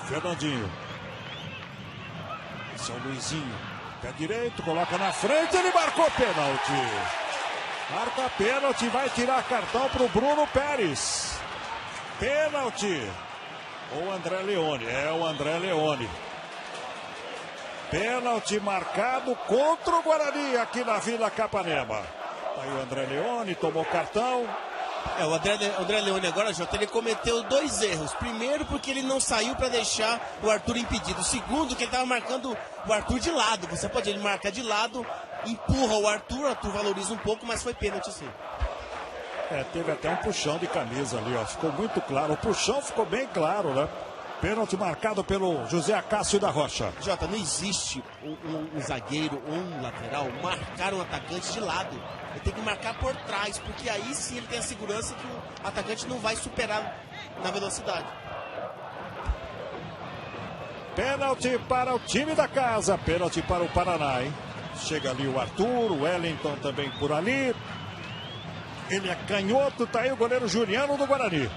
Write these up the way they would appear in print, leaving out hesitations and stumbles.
Fernandinho. São Luizinho. Pé direito, coloca na frente, ele marcou pênalti. Marca pênalti, vai tirar cartão para o Bruno Pérez. Pênalti. O André Leone, o André Leone. Pênalti marcado contra o Guarani aqui na Vila Capanema. Tá aí o André Leone, tomou cartão. O André Leone agora, Jota, ele cometeu 2 erros. Primeiro, porque ele não saiu para deixar o Arthur impedido. Segundo, que ele estava marcando o Arthur de lado. Você pode ele marca de lado, empurra o Arthur valoriza um pouco, mas foi pênalti sim. Teve até um puxão de camisa ali, ó. Ficou muito claro. O puxão ficou bem claro, né? Pênalti marcado pelo José Acácio da Rocha. Jota, não existe um zagueiro ou um lateral marcar um atacante de lado. Ele tem que marcar por trás, porque aí sim ele tem a segurança que o atacante não vai superar na velocidade. Pênalti para o time da casa, pênalti para o Paraná, hein? Chega ali o Arthur, o Wellington também por ali. Ele é canhoto, tá aí o goleiro Juliano do Guarani.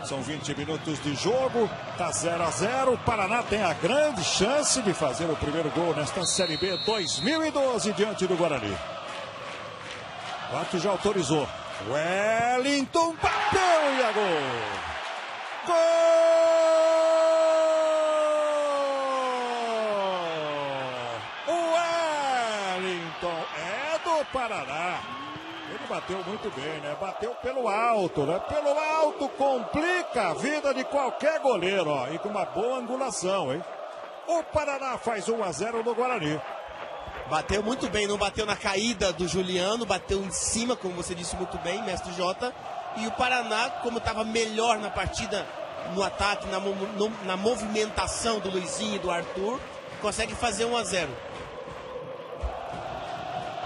São 20 minutos de jogo, tá 0-0. O Paraná tem a grande chance de fazer o primeiro gol nesta Série B 2012 diante do Guarani. O árbitro já autorizou. Wellington bateu e a gol! Gol! O Wellington é do Paraná. Ele bateu muito bem, né? Bateu pelo alto, né? Pelo alto complica a vida de qualquer goleiro, ó. E com uma boa angulação, hein? O Paraná faz 1-0 no Guarani. Bateu muito bem, não bateu na caída do Juliano, bateu em cima, como você disse muito bem, mestre Jota. E o Paraná, como estava melhor na partida, no ataque, na movimentação do Luizinho e do Arthur, consegue fazer 1-0.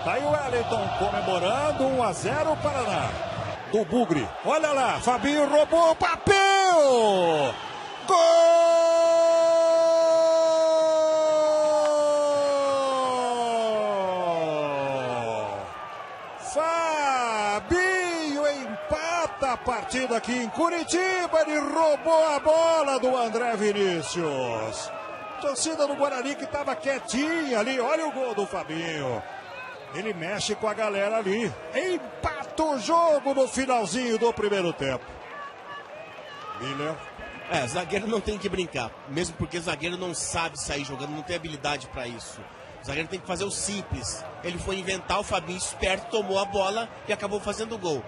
Tá aí o Wellington comemorando 1-0 Paraná. Do Bugre. Olha lá, Fabinho roubou, bateu! Gol! Fabinho empata a partida aqui em Curitiba. Ele roubou a bola do André Vinícius. Torcida do Guarani que estava quietinha ali. Olha o gol do Fabinho. Ele mexe com a galera ali. Empata o jogo no finalzinho do primeiro tempo. Miller. Zagueiro não tem que brincar. Mesmo porque zagueiro não sabe sair jogando, não tem habilidade para isso. O zagueiro tem que fazer o simples. Ele foi inventar, o Fabinho esperto, tomou a bola e acabou fazendo o gol.